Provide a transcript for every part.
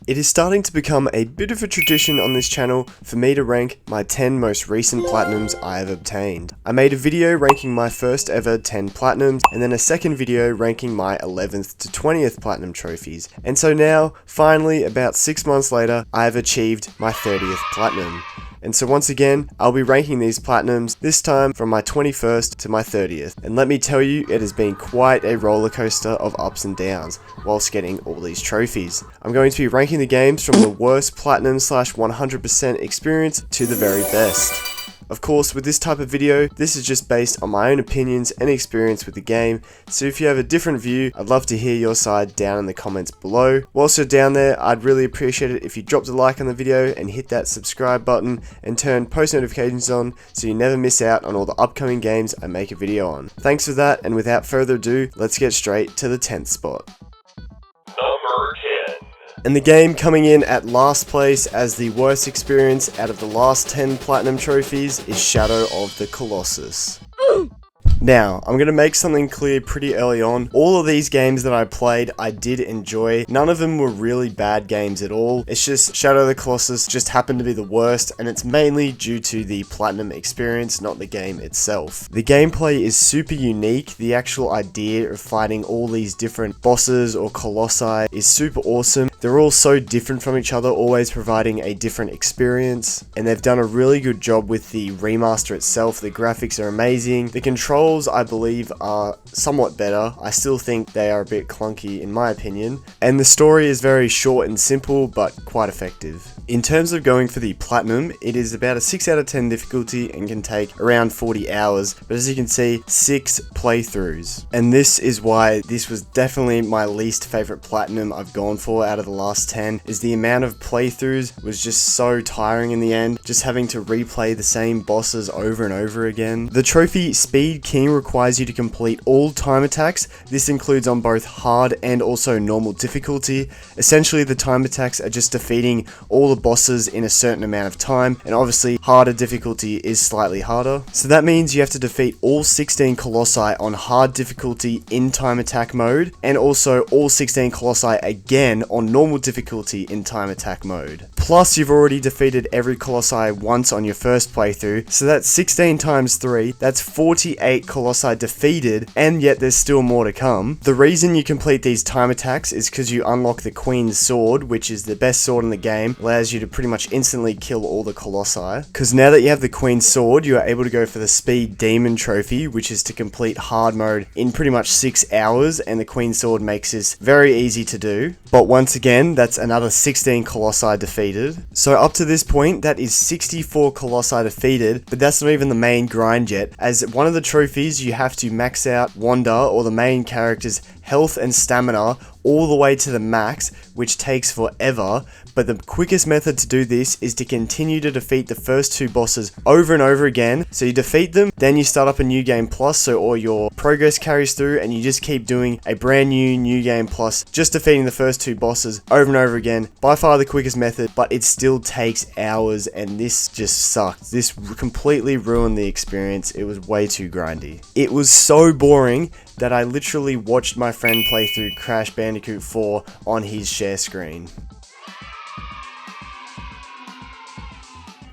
It is starting to become a bit of a tradition on this channel for me to rank my 10 most recent platinums I have obtained. I made a video ranking my first ever 10 platinums and then a second video ranking my 11th to 20th platinum trophies. And so now, finally, about 6 months later, I have achieved my 30th platinum. And so once again, I'll be ranking these platinums, this time from my 21st to my 30th. And let me tell you, it has been quite a roller coaster of ups and downs whilst getting all these trophies. I'm going to be ranking the games from the worst platinum / 100% experience to the very best. Of course, with this type of video, this is just based on my own opinions and experience with the game, so if you have a different view, I'd love to hear your side down in the comments below. Whilst you're down there, I'd really appreciate it if you dropped a like on the video and hit that subscribe button and turn post notifications on so you never miss out on all the upcoming games I make a video on. Thanks for that, and without further ado, let's get straight to the 10th spot. Number 10. And the game coming in at last place as the worst experience out of the last 10 platinum trophies is Shadow of the Colossus. Now, I'm going to make something clear pretty early on. All of these games that I played, I did enjoy. None of them were really bad games at all. It's just Shadow of the Colossus just happened to be the worst, and it's mainly due to the platinum experience, not the game itself. The gameplay is super unique. The actual idea of fighting all these different bosses or colossi is super awesome. They're all so different from each other, always providing a different experience, and they've done a really good job with the remaster itself. The graphics are amazing. The controls, I believe, are somewhat better. I still think they are a bit clunky in my opinion, and the story is very short and simple but quite effective. In terms of going for the platinum, it is about a 6 out of 10 difficulty and can take around 40 hours, but as you can see, 6 playthroughs. And this is why this was definitely my least favorite platinum I've gone for out of the last 10, is the amount of playthroughs was just so tiring in the end, just having to replay the same bosses over and over again. The trophy Speed King requires you to complete all time attacks. This includes on both hard and also normal difficulty. Essentially, the time attacks are just defeating all the bosses in a certain amount of time, and obviously harder difficulty is slightly harder. So that means you have to defeat all 16 colossi on hard difficulty in time attack mode, and also all 16 colossi again on normal difficulty in time attack mode. Plus, you've already defeated every colossi once on your first playthrough, so that's 16 times 3, that's 48 colossi defeated, and yet there's still more to come. The reason you complete these time attacks is because you unlock the Queen's Sword, which is the best sword in the game, allows you to pretty much instantly kill all the colossi. Because now that you have the Queen's Sword, you are able to go for the Speed Demon trophy, which is to complete hard mode in pretty much 6 hours, and the Queen's Sword makes this very easy to do. But once again, that's another 16 colossi defeated. So up to this point, that is 64 colossi defeated, but that's not even the main grind yet, as one of the trophies you have to max out Wanda, or the main character's health and stamina all the way to the max, which takes forever. But the quickest method to do this is to continue to defeat the first 2 bosses over and over again. So you defeat them, then you start up a new game plus, so all your progress carries through, and you just keep doing a brand new game plus, just defeating the first 2 bosses over and over again. By far the quickest method, but it still takes hours, and this just sucked. This completely ruined the experience. It was way too grindy. It was so boring that I literally watched my friend play through Crash Bandicoot 4 on his share screen.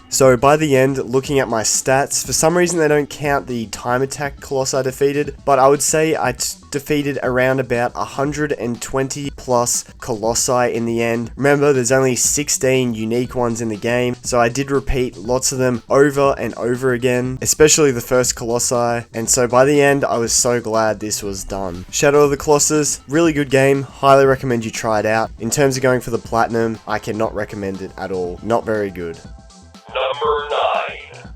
So by the end, looking at my stats, for some reason they don't count the time attack colossi defeated, but I would say I defeated around about 120 plus colossi in the end. Remember, there's only 16 unique ones in the game, so I did repeat lots of them over and over again, especially the first colossi, and so by the end I was so glad this was done. Shadow of the Colossus, really good game, highly recommend you try it out. In terms of going for the platinum, I cannot recommend it at all, not very good. Number 9.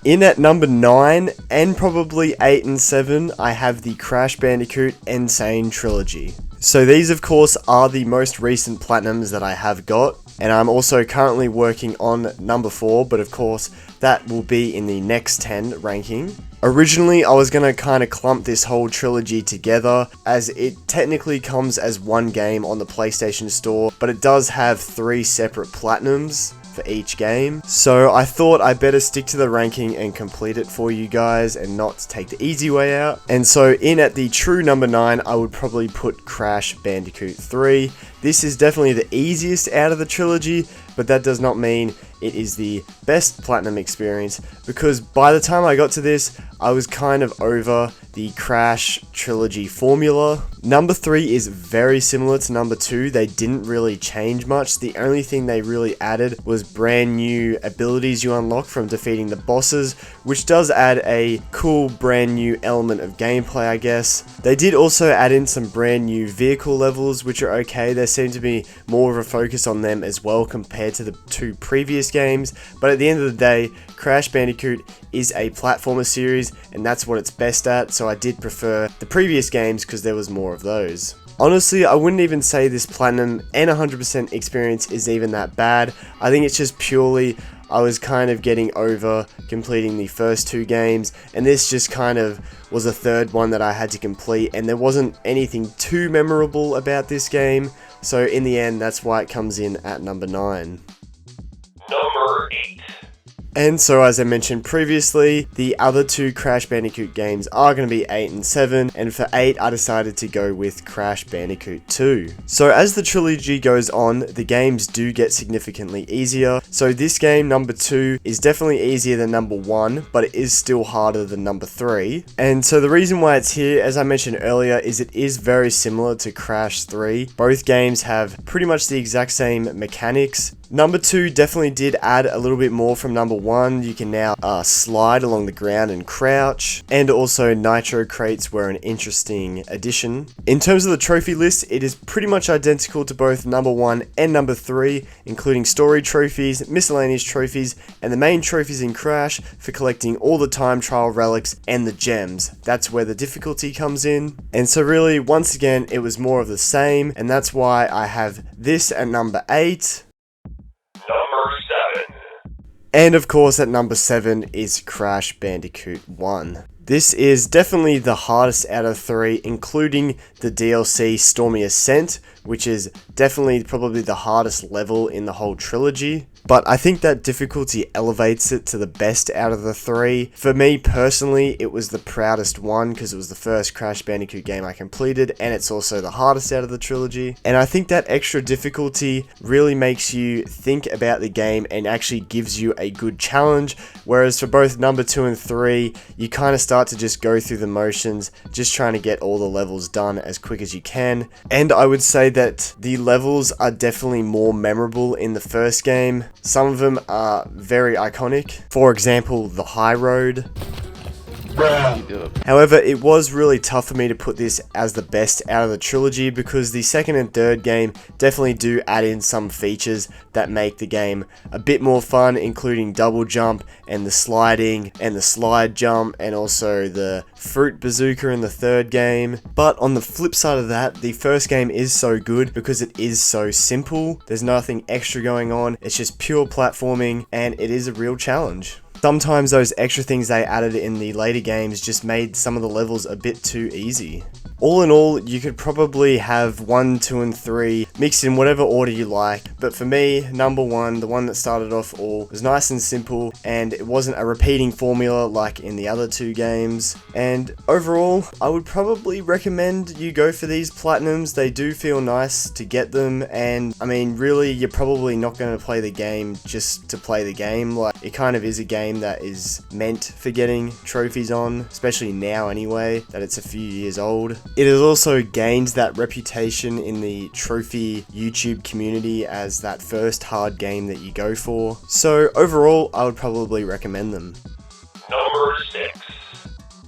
In at number 9, and probably 8 and 7, I have the Crash Bandicoot Insane Trilogy. So these of course are the most recent platinums that I have got, and I'm also currently working on number 4, but of course that will be in the next 10 ranking. Originally I was going to kind of clump this whole trilogy together, as it technically comes as one game on the PlayStation Store, but it does have 3 separate platinums for each game. So I thought I better stick to the ranking and complete it for you guys and not take the easy way out. And so in at the true number 9, I would probably put Crash Bandicoot 3. This is definitely the easiest out of the trilogy, but that does not mean it is the best platinum experience, because by the time I got to this, I was kind of over the Crash trilogy formula. Number 3 is very similar to number 2. They didn't really change much. The only thing they really added was brand new abilities you unlock from defeating the bosses, which does add a cool brand new element of gameplay, I guess. They did also add in some brand new vehicle levels, which are okay. There seemed to be more of a focus on them as well compared to the 2 previous games, but at the end of the day, Crash Bandicoot is a platformer series, and that's what it's best at, so I did prefer the previous games because there was more of those. Honestly, I wouldn't even say this platinum and 100% experience is even that bad. I think it's just purely I was kind of getting over completing the first 2 games, and this just kind of was a third one that I had to complete, and there wasn't anything too memorable about this game, so in the end, that's why it comes in at number 9. Number 8. And so, as I mentioned previously, the other 2 Crash Bandicoot games are going to be 8 and 7, and for 8 I decided to go with Crash Bandicoot 2. So as the trilogy goes on, the games do get significantly easier. So this game, number 2, is definitely easier than number 1, but it is still harder than number 3. And so the reason why it's here, as I mentioned earlier, is it is very similar to Crash 3. Both games have pretty much the exact same mechanics. Number 2 definitely did add a little bit more from number 1. You can now slide along the ground and crouch, and also nitro crates were an interesting addition. In terms of the trophy list, it is pretty much identical to both number 1 and number 3, including story trophies, miscellaneous trophies, and the main trophies in Crash for collecting all the time trial relics and the gems. That's where the difficulty comes in. And so really, once again, it was more of the same, and that's why I have this at number 8. Number 7. And of course at number 7 is Crash Bandicoot 1. This is definitely the hardest out of 3, including the DLC Stormy Ascent, which is definitely probably the hardest level in the whole trilogy. But I think that difficulty elevates it to the best out of the 3. For me personally, it was the proudest one because it was the first Crash Bandicoot game I completed, and it's also the hardest out of the trilogy. And I think that extra difficulty really makes you think about the game and actually gives you a good challenge, whereas for both number 2 and 3, you kind of start to just go through the motions, just trying to get all the levels done as quick as you can. And I would say that the levels are definitely more memorable in the first game. Some of them are very iconic. For example, the high road. However, it was really tough for me to put this as the best out of the trilogy because the second and third game definitely do add in some features that make the game a bit more fun, including double jump and the sliding and the slide jump, and also the fruit bazooka in the third game. But on the flip side of that, the first game is so good because it is so simple. There's nothing extra going on. It's just pure platforming, and it is a real challenge. Sometimes those extra things they added in the later games just made some of the levels a bit too easy. All in all, you could probably have 1, 2, and 3 mixed in whatever order you like, but for me, number 1, the one that started off all, was nice and simple, and it wasn't a repeating formula like in the other 2 games. And overall, I would probably recommend you go for these platinums. They do feel nice to get them, and I mean, really, you're probably not going to play the game just to play the game. Like, it kind of is a game that is meant for getting trophies on, especially now anyway, that it's a few years old. It has also gained that reputation in the trophy YouTube community as that first hard game that you go for. So overall, I would probably recommend them. Number 6.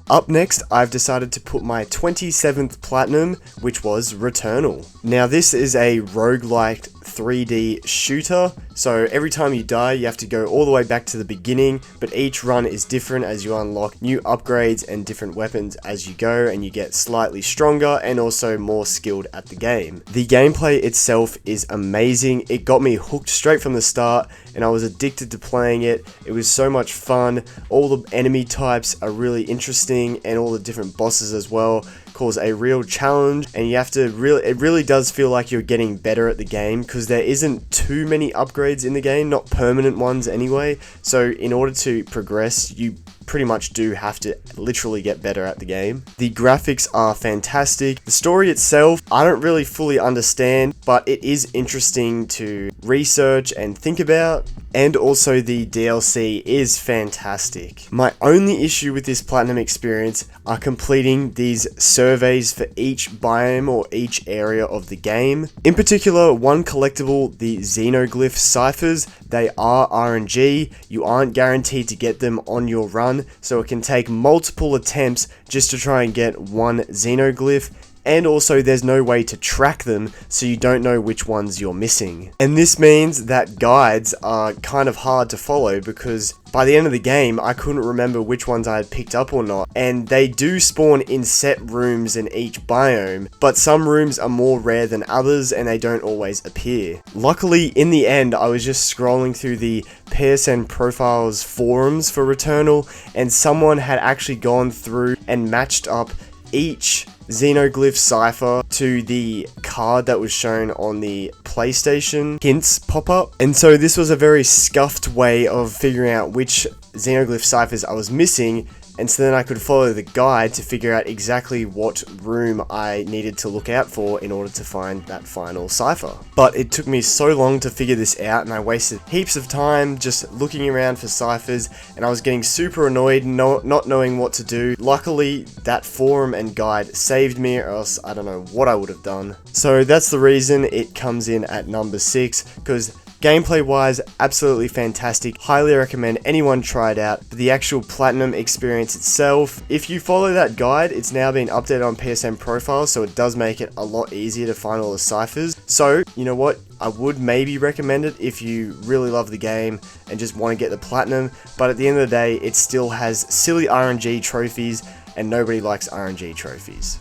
Up next, I've decided to put my 27th platinum, which was Returnal. Now this is a roguelike 3D shooter, so every time you die you have to go all the way back to the beginning, but each run is different as you unlock new upgrades and different weapons as you go, and you get slightly stronger and also more skilled at the game. The gameplay itself is amazing. It got me hooked straight from the start and I was addicted to playing it. It was so much fun. All the enemy types are really interesting, and all the different bosses as well cause a real challenge, and you have to it really does feel like you're getting better at the game because there isn't too many upgrades in the game, not permanent ones anyway. So in order to progress, you pretty much do have to literally get better at the game. The graphics are fantastic. The story itself, I don't really fully understand, but it is interesting to research and think about. And also the DLC is fantastic. My only issue with this platinum experience are completing these surveys for each biome or each area of the game. In particular, one collectible, the xenoglyph ciphers, they are RNG. You aren't guaranteed to get them on your run, so it can take multiple attempts just to try and get one xenoglyph. And also there's no way to track them, so you don't know which ones you're missing. And this means that guides are kind of hard to follow, because by the end of the game I couldn't remember which ones I had picked up or not. And they do spawn in set rooms in each biome, but some rooms are more rare than others and they don't always appear. Luckily, in the end, I was just scrolling through the PSN Profiles forums for Returnal, and someone had actually gone through and matched up each xenoglyph cipher to the card that was shown on the PlayStation hints pop-up. And so this was a very scuffed way of figuring out which xenoglyph ciphers I was missing, and so then I could follow the guide to figure out exactly what room I needed to look out for in order to find that final cipher. But it took me so long to figure this out, and I wasted heaps of time just looking around for ciphers, and I was getting super annoyed not knowing what to do. Luckily, that forum and guide saved me, or else I don't know what I would have done. So that's the reason it comes in at number 6, because gameplay wise, absolutely fantastic. Highly recommend anyone try it out. But the actual platinum experience itself, if you follow that guide, it's now been updated on PSN Profiles, so it does make it a lot easier to find all the ciphers. So, you know what? I would maybe recommend it if you really love the game and just want to get the platinum. But at the end of the day, it still has silly RNG trophies, and nobody likes RNG trophies.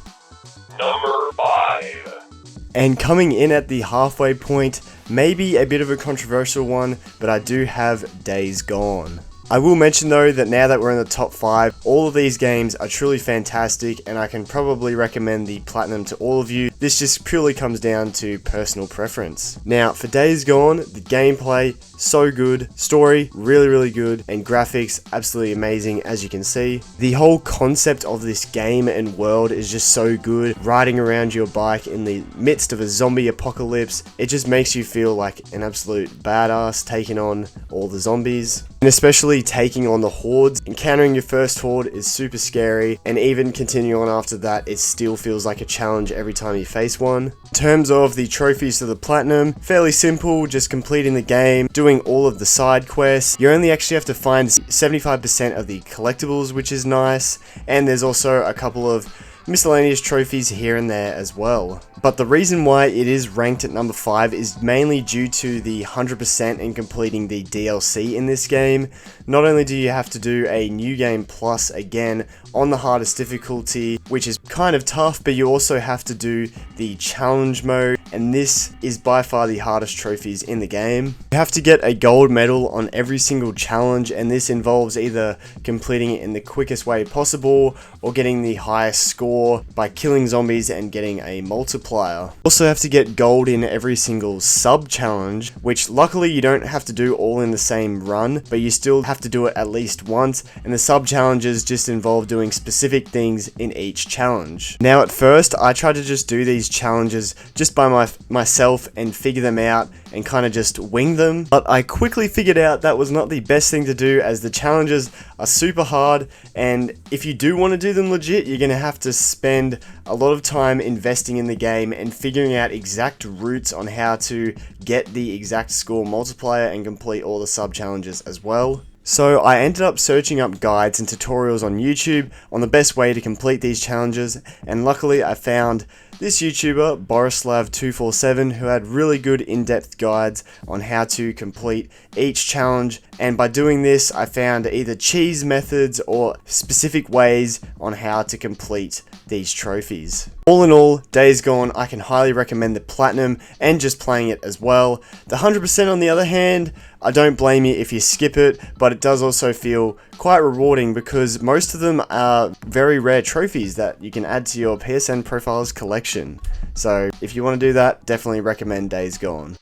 Number 5. And coming in at the halfway point, maybe a bit of a controversial one, but I do have Days Gone. I will mention though that now that we're in the top 5, all of these games are truly fantastic, and I can probably recommend the platinum to all of you. This just purely comes down to personal preference. Now for Days Gone, the gameplay, so good, story, really good, and graphics, absolutely amazing as you can see. The whole concept of this game and world is just so good. Riding around your bike in the midst of a zombie apocalypse, it just makes you feel like an absolute badass taking on all the zombies. And especially taking on the hordes. Encountering your first horde is super scary, and even continuing on after that, it still feels like a challenge every time you face one. In terms of the trophies to the platinum, fairly simple, just completing the game, doing all of the side quests. You only actually have to find 75% of the collectibles, which is nice, and there's also a couple of miscellaneous trophies here and there as well. But the reason why it is ranked at number 5 is mainly due to the 100% in completing the DLC in this game. Not only do you have to do a New Game Plus again on the hardest difficulty, which is kind of tough, but you also have to do the challenge mode, and this is by far the hardest trophies in the game. You have to get a gold medal on every single challenge, and this involves either completing it in the quickest way possible or getting the highest score by killing zombies and getting a multiplier. Also have to get gold in every single sub challenge, which luckily you don't have to do all in the same run, but you still have to do it at least once, and the sub challenges just involve doing specific things in each challenge. Now at first I tried to just do these challenges just by myself and figure them out and kind of just wing them, but I quickly figured out that was not the best thing to do, as the challenges are super hard, and if you do want to do them legit, you're going to have to spend a lot of time investing in the game and figuring out exact routes on how to get the exact score multiplier and complete all the sub challenges as well. So I ended up searching up guides and tutorials on YouTube on the best way to complete these challenges, and luckily I found this YouTuber, Borislav247, who had really good in-depth guides on how to complete each challenge, and by doing this I found either cheese methods or specific ways on how to complete these trophies. All in all, Days Gone, I can highly recommend the platinum and just playing it as well. The 100% on the other hand, I don't blame you if you skip it, but it does also feel quite rewarding because most of them are very rare trophies that you can add to your PSN Profiles collection. So if you want to do that, definitely recommend Days Gone.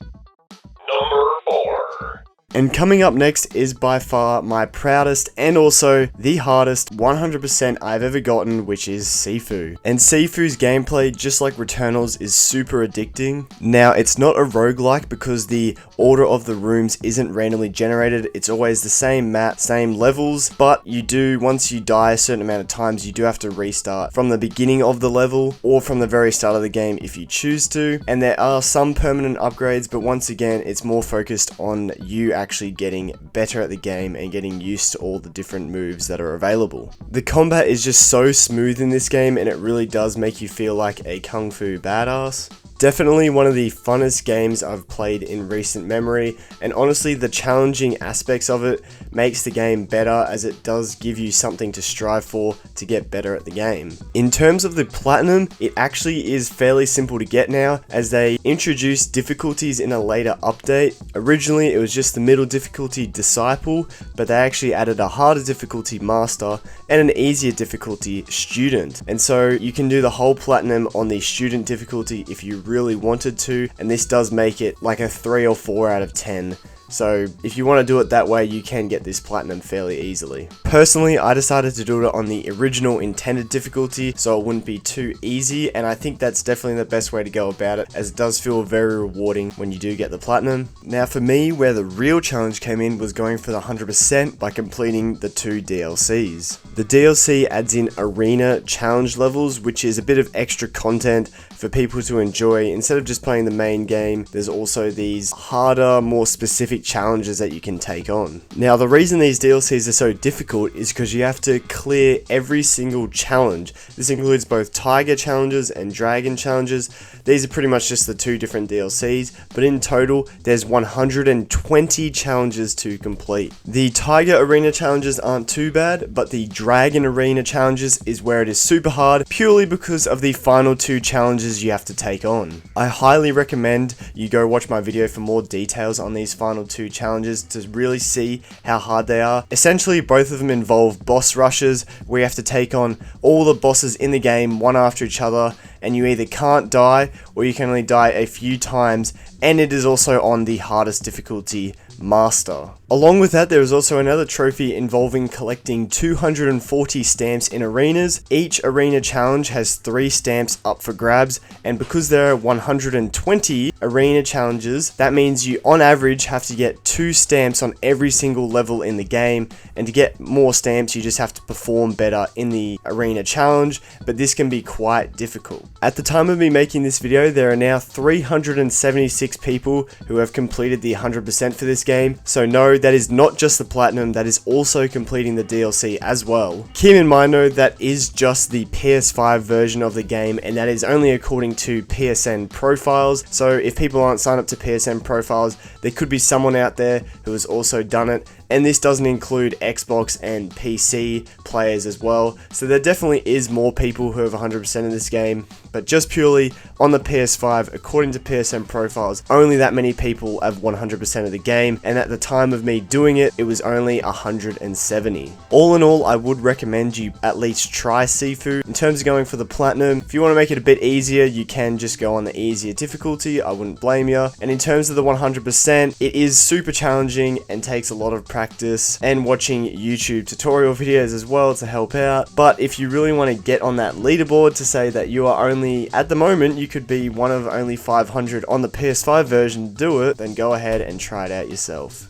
Number 4. And coming up next is by far my proudest and also the hardest 100% I've ever gotten, which is Sifu. And Sifu's gameplay, just like Returnal's, is super addicting. Now, it's not a roguelike because the order of the rooms isn't randomly generated. It's always the same map, same levels, but you do, once you die a certain amount of times, you do have to restart from the beginning of the level or from the very start of the game if you choose to. And there are some permanent upgrades, but once again, it's more focused on you actually getting better at the game and getting used to all the different moves that are available. The combat is just so smooth in this game, and it really does make you feel like a kung fu badass. Definitely one of the funnest games I've played in recent memory, and honestly the challenging aspects of it makes the game better, as it does give you something to strive for to get better at the game. In terms of the platinum, it actually is fairly simple to get now, as they introduced difficulties in a later update. Originally it was just the middle difficulty Disciple, but they actually added a harder difficulty Master and an easier difficulty Student, and so you can do the whole platinum on the Student difficulty if you really wanted to, and this does make it like a 3 or 4 out of 10. So if you want to do it that way, you can get this platinum fairly easily. Personally, I decided to do it on the original intended difficulty so it wouldn't be too easy, and I think that's definitely the best way to go about it, as it does feel very rewarding when you do get the platinum. Now for me, where the real challenge came in was going for the 100% by completing the 2 DLCs. The DLC adds in arena challenge levels, which is a bit of extra content for people to enjoy. Instead of just playing the main game, there's also these harder, more specific challenges that you can take on. Now, the reason these DLCs are so difficult is because you have to clear every single challenge. This includes both tiger challenges and dragon challenges. These are pretty much just the 2 different DLCs, but in total, there's 120 challenges to complete. The tiger arena challenges aren't too bad, but the dragon arena challenges is where it is super hard, purely because of the final 2 challenges you have to take on. I highly recommend you go watch my video for more details on these final 2 challenges to really see how hard they are. Essentially, both of them involve boss rushes where you have to take on all the bosses in the game one after each other, and you either can't die or you can only die a few times, and it is also on the hardest difficulty, Master. Along with that, there is also another trophy involving collecting 240 stamps in arenas. Each arena challenge has 3 stamps up for grabs, and because there are 120 arena challenges, that means you on average have to get 2 stamps on every single level in the game, and to get more stamps you just have to perform better in the arena challenge, but this can be quite difficult. At the time of me making this video, there are now 376 people who have completed the 100% for this game, so no, that is not just the platinum, that is also completing the DLC as well. Keep in mind though, that is just the PS5 version of the game, and that is only according to PSN profiles, so if people aren't signed up to PSN profiles, there could be someone out there who has also done it, and this doesn't include Xbox and PC players as well, so there definitely is more people who have 100% in this game, but just purely on the PS5, according to PSN profiles, only that many people have 100% of the game, and at the time of me doing it, it was only 170. All in all, I would recommend you at least try Sifu. In terms of going for the platinum, if you want to make it a bit easier, you can just go on the easier difficulty, I wouldn't blame you. And in terms of the 100%, it is super challenging and takes a lot of practice and watching YouTube tutorial videos as well to help out. But if you really want to get on that leaderboard to say that you are only, at the moment, you could be one of only 500 on the PS5 version to do it, then go ahead and try it out yourself.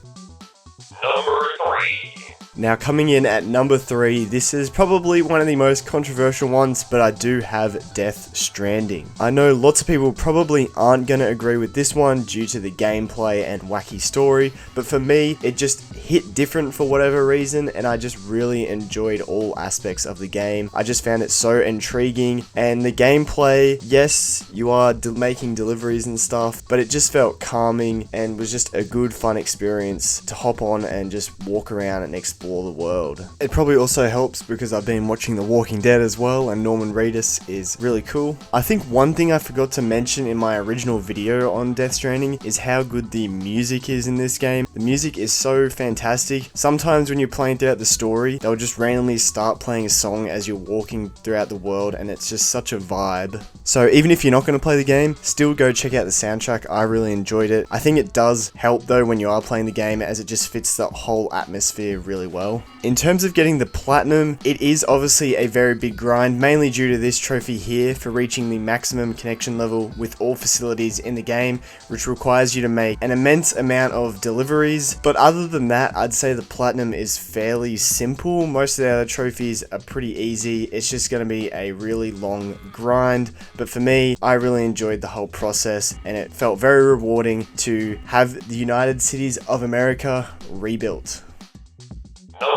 Number 3. Now coming in at number 3, this is probably one of the most controversial ones, but I do have Death Stranding. I know lots of people probably aren't going to agree with this one due to the gameplay and wacky story, but for me, it just hit different for whatever reason, and I just really enjoyed all aspects of the game. I just found it so intriguing, and the gameplay, yes, you are making deliveries and stuff, but it just felt calming and was just a good fun experience to hop on and just walk around and explore explore the world. It probably also helps because I've been watching The Walking Dead as well, and Norman Reedus is really cool. I think one thing I forgot to mention in my original video on Death Stranding is how good the music is in this game. The music is so fantastic. Sometimes when you're playing throughout the story, they'll just randomly start playing a song as you're walking throughout the world, and it's just such a vibe. So even if you're not going to play the game, still go check out the soundtrack. I really enjoyed it. I think it does help though when you are playing the game, as it just fits the whole atmosphere really well. In terms of getting the platinum, it is obviously a very big grind, mainly due to this trophy here for reaching the maximum connection level with all facilities in the game, which requires you to make an immense amount of deliveries. But other than that, I'd say the platinum is fairly simple. Most of the other trophies are pretty easy. It's just going to be a really long grind. But for me, I really enjoyed the whole process, and it felt very rewarding to have the United Cities of America rebuilt. Number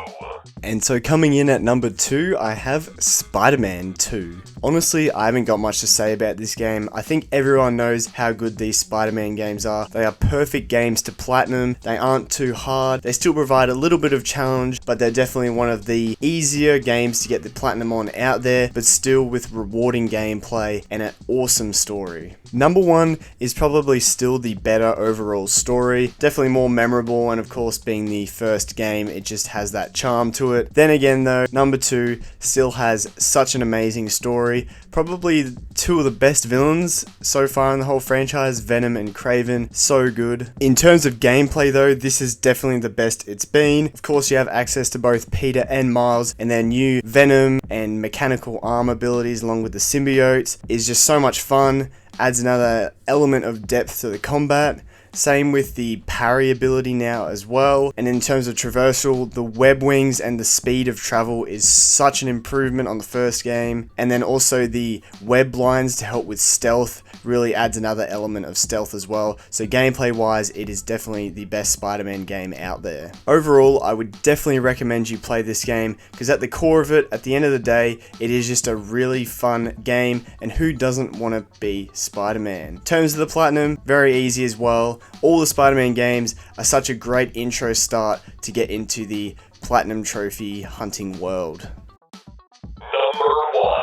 2. And so coming in at number 2, I have Spider-Man 2. Honestly, I haven't got much to say about this game. I think everyone knows how good these Spider-Man games are. They are perfect games to platinum. They aren't too hard. They still provide a little bit of challenge, but they're definitely one of the easier games to get the platinum on out there, but still with rewarding gameplay and an awesome story. Number 1 is probably still the better overall story. Definitely more memorable, and of course being the first game, it just has that charm to it. Then again though, number 2 still has such an amazing story. Probably two of the best villains so far in the whole franchise, Venom and Kraven, so good. In terms of gameplay though, this is definitely the best it's been. Of course you have access to both Peter and Miles, and their new Venom and mechanical arm abilities along with the symbiotes is just so much fun, adds another element of depth to the combat. Same with the parry ability now as well. And in terms of traversal, the web wings and the speed of travel is such an improvement on the first game. And then also the web lines to help with stealth really adds another element of stealth as well. So gameplay wise, it is definitely the best Spider-Man game out there. Overall, I would definitely recommend you play this game, because at the core of it, at the end of the day, it is just a really fun game, and who doesn't want to be Spider-Man? In terms of the platinum, very easy as well. All the Spider-Man games are such a great intro start to get into the platinum trophy hunting world. Number 1.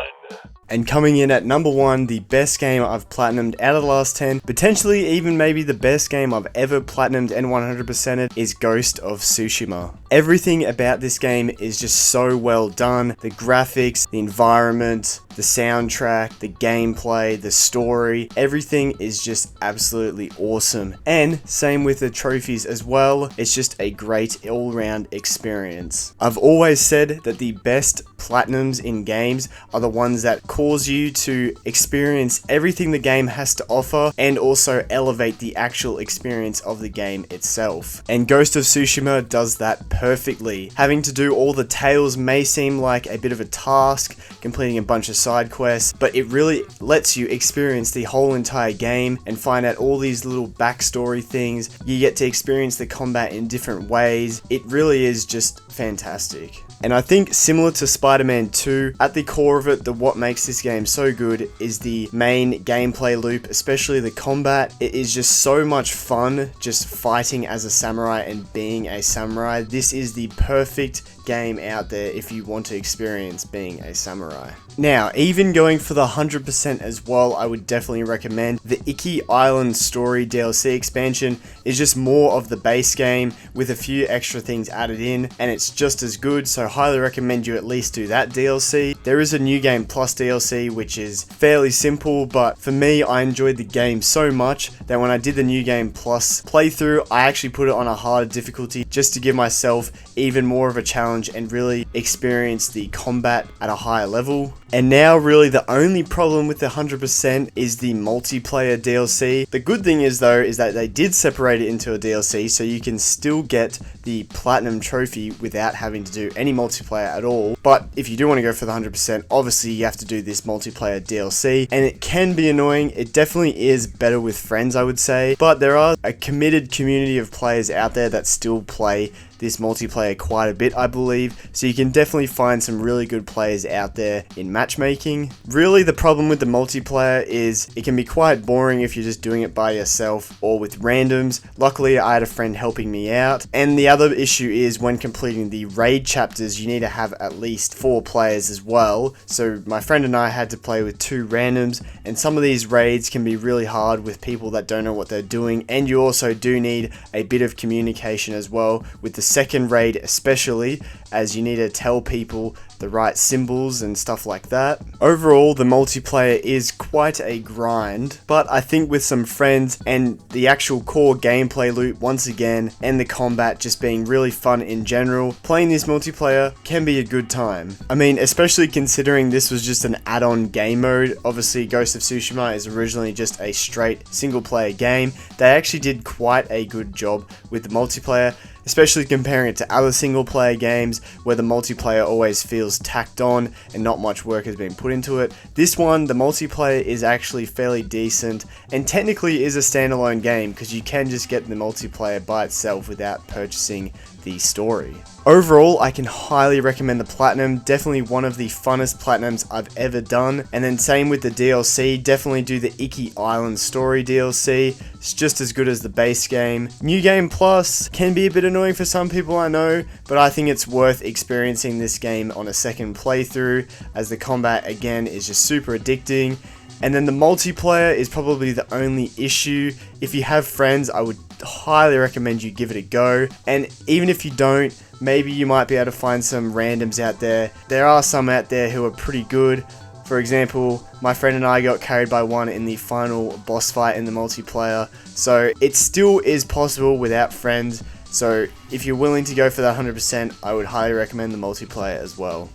And coming in at number 1, the best game I've platinumed out of the last 10, potentially even maybe the best game I've ever platinumed and 100%ed, is Ghost of Tsushima. Everything about this game is just so well done. The graphics, the environment, the soundtrack, the gameplay, the story, everything is just absolutely awesome. And same with the trophies as well. It's just a great all-round experience. I've always said that the best platinums in games are the ones that cause you to experience everything the game has to offer and also elevate the actual experience of the game itself. And Ghost of Tsushima does that perfectly. Having to do all the tales may seem like a bit of a task, completing a bunch of side quests, but it really lets you experience the whole entire game and find out all these little backstory things. You get to experience the combat in different ways. It really is just fantastic. And I think similar to Spider-Man 2, at the core of it, what makes this game so good is the main gameplay loop, especially the combat. It is just so much fun just fighting as a samurai and being a samurai. This is the perfect game out there if you want to experience being a samurai. Now, even going for the 100% as well, I would definitely recommend the Iki Island Story DLC expansion. Is just more of the base game with a few extra things added in, and it's just as good, so highly recommend you at least do that DLC. There is a New Game Plus DLC which is fairly simple, but for me, I enjoyed the game so much that when I did the New Game Plus playthrough, I actually put it on a harder difficulty just to give myself even more of a challenge and really experience the combat at a higher level. And now really the only problem with the 100% is the multiplayer DLC. The good thing is though, is that they did separate it into a DLC, so you can still get the platinum trophy without having to do any multiplayer at all. But if you do want to go for the 100%, obviously you have to do this multiplayer DLC, and it can be annoying. It definitely is better with friends, I would say, but there are a committed community of players out there that still play this multiplayer quite a bit, I believe, so you can definitely find some really good players out there in matchmaking. Really, the problem with the multiplayer is it can be quite boring if you're just doing it by yourself or with randoms. Luckily, I had a friend helping me out, and the other issue is when completing the raid chapters, you need to have at least 4 players as well. So my friend and I had to play with 2 randoms, and some of these raids can be really hard with people that don't know what they're doing, and you also do need a bit of communication as well with the second raid, especially as you need to tell people the right symbols and stuff like that. Overall, the multiplayer is quite a grind, but I think with some friends and the actual core gameplay loop once again, and the combat just being really fun in general, playing this multiplayer can be a good time. I mean, especially considering this was just an add-on game mode. Obviously, Ghost of Tsushima is originally just a straight single player game. They actually did quite a good job with the multiplayer, especially comparing it to other single player games where the multiplayer always feels tacked on and not much work has been put into it. This one, the multiplayer is actually fairly decent and technically is a standalone game because you can just get the multiplayer by itself without purchasing the story. Overall, I can highly recommend the Platinum, definitely one of the funnest Platinums I've ever done. And then same with the DLC, definitely do the Iki Island story DLC, it's just as good as the base game. New Game Plus can be a bit annoying for some people, I know, but I think it's worth experiencing this game on a second playthrough, as the combat again is just super addicting. And then the multiplayer is probably the only issue. If you have friends, I would highly recommend you give it a go. And even if you don't, maybe you might be able to find some randoms out there. There are some out there who are pretty good. For example, my friend and I got carried by one in the final boss fight in the multiplayer. So it still is possible without friends. So if you're willing to go for that 100%, I would highly recommend the multiplayer as well.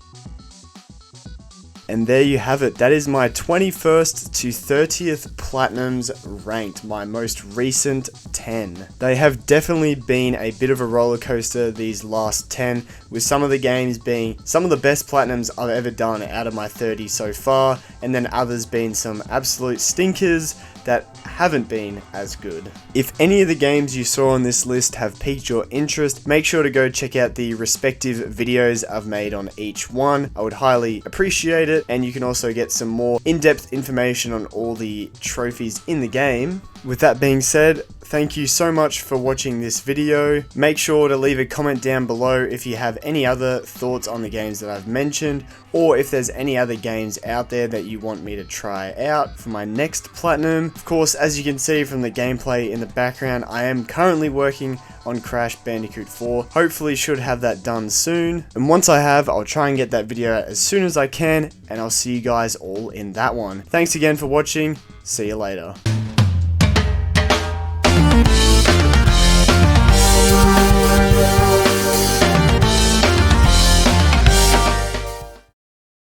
And there you have it. That is my 21st to 30th Platinums ranked, my most recent 10. They have definitely been a bit of a roller coaster, these last 10, with some of the games being some of the best Platinums I've ever done out of my 30 so far, and then others being some absolute stinkers that haven't been as good. If any of the games you saw on this list have piqued your interest, make sure to go check out the respective videos I've made on each one. I would highly appreciate it, and you can also get some more in-depth information on all the trophies in the game. With that being said, thank you so much for watching this video. Make sure to leave a comment down below if you have any other thoughts on the games that I've mentioned, or if there's any other games out there that you want me to try out for my next Platinum. Of course, as you can see from the gameplay in the background, I am currently working on Crash Bandicoot 4. Hopefully should have that done soon. And once I have, I'll try and get that video out as soon as I can, and I'll see you guys all in that one. Thanks again for watching. See you later.